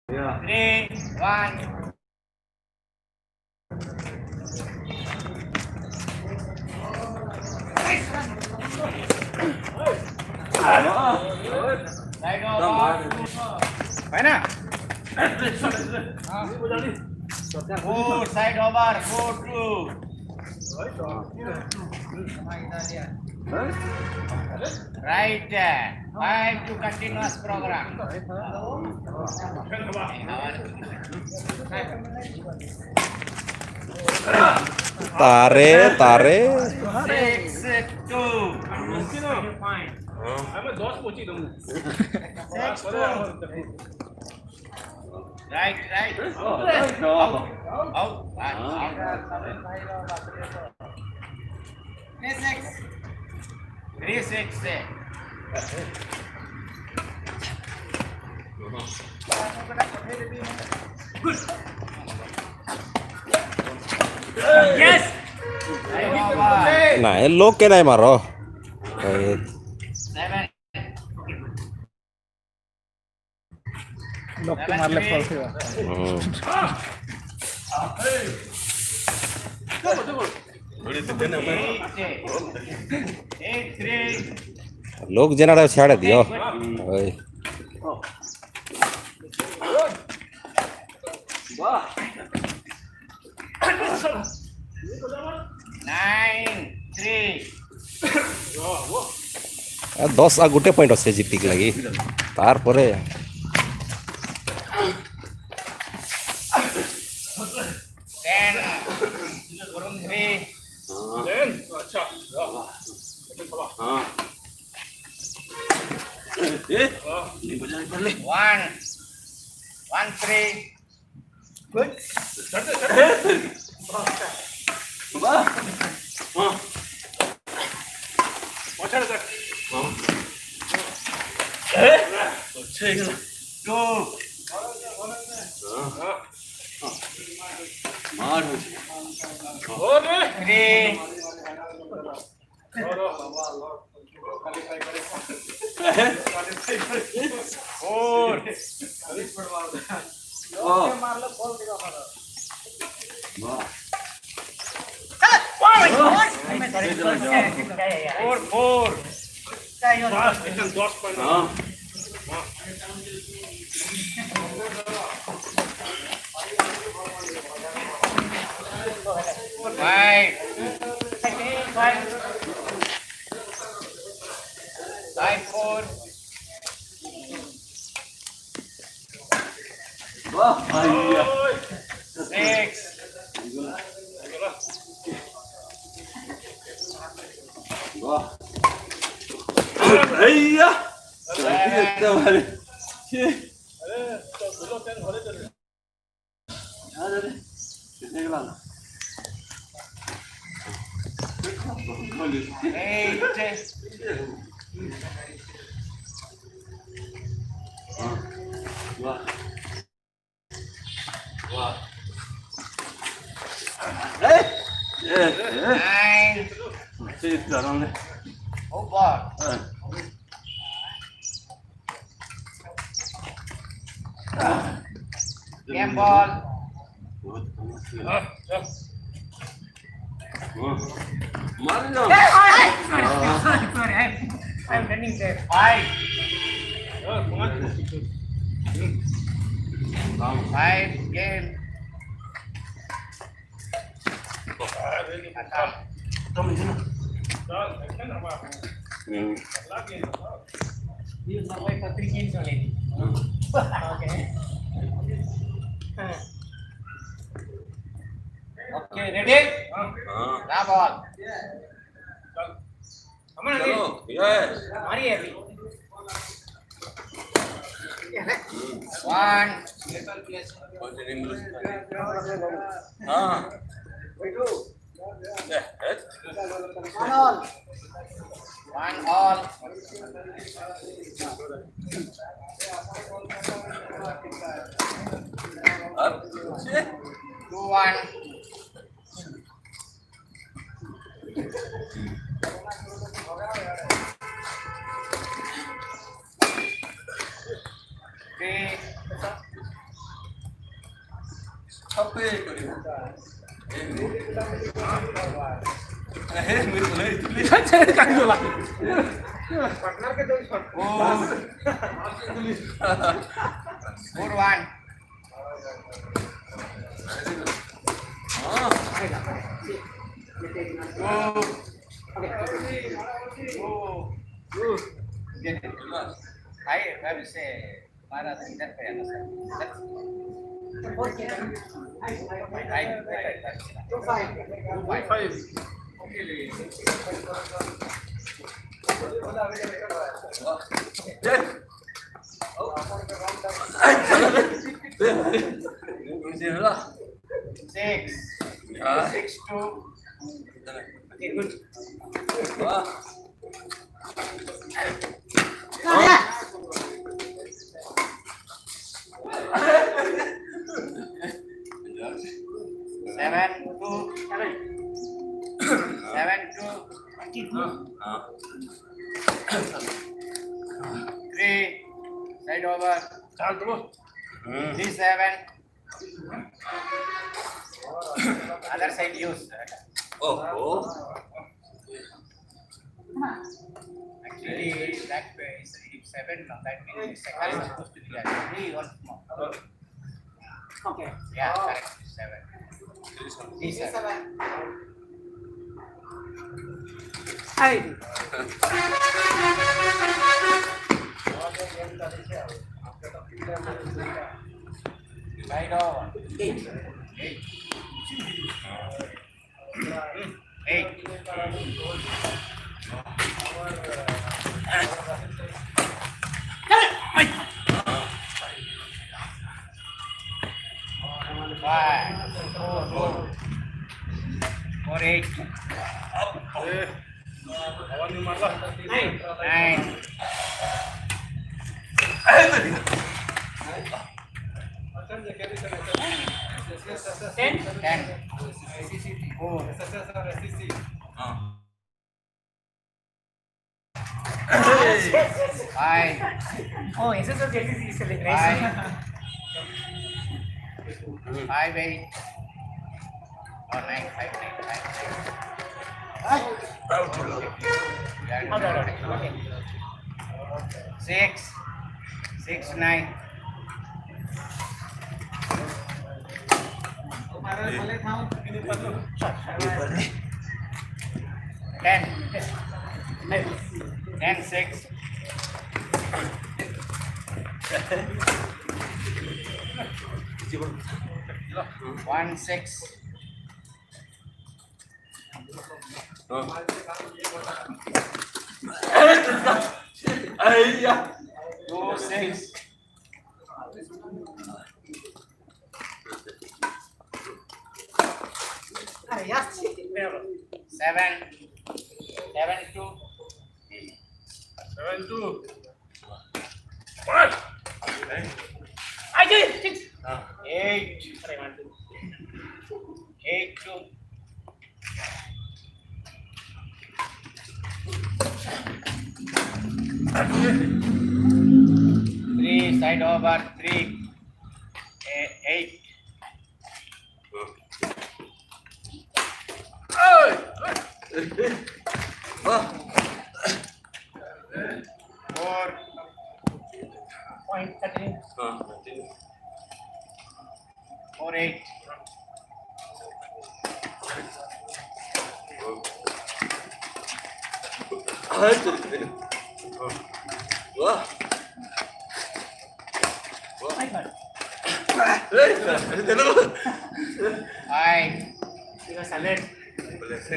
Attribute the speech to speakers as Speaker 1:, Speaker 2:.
Speaker 1: 3, 1. Side over.
Speaker 2: है ना
Speaker 1: 4, side over. 4, 2. Right. 5 to continuous program.
Speaker 3: Tare, tare.
Speaker 1: 6, 2. Right. Out. 3, 6. Yes.
Speaker 3: Nah, lo ke nai maro.
Speaker 1: 7.
Speaker 2: लोग के मारले fall से
Speaker 1: 8, 3.
Speaker 3: लोग जेनाडा छाड़ दियो ओए
Speaker 1: 9, 3.
Speaker 3: 10 आ गुटे पॉइंट আছে জিতি লাগি তারপরে
Speaker 1: 10, 3. One, 3. Two. 3. 4. Four. 5. 4. 6. 9. Over. Game ball. Sorry. I'm running there. 5. 5 game. You survive for 3 games only. Okay. Okay, ready? Now ball. Come on, yes. Mari abhi. 1. One all. 2, 1. 3.
Speaker 2: Cari kaki lagi.
Speaker 1: Four one. I will say Maharaj that way. Two five. Six. 6-2. Okay, good. Seven two. 3. Side over. 3-7. Other side use. Actually, that way is 7. No, that means second is supposed to be 3 once more.
Speaker 4: Okay.
Speaker 1: Yeah, correct. 7. 3-7.
Speaker 4: Hi.
Speaker 1: Side over. 8. 4-8. 9. 10. 4. 5.
Speaker 4: Oh, this is a jelly celebration.
Speaker 1: 5-8. Or 9-5.
Speaker 4: Okay.
Speaker 1: 6. 6-9. 10. 10-6. 1-6. 2-6. 7-2. 8. 8-2. 3 side over 3. 8. 4.
Speaker 4: Point 13.
Speaker 1: 4-8. 5.
Speaker 4: Because salad.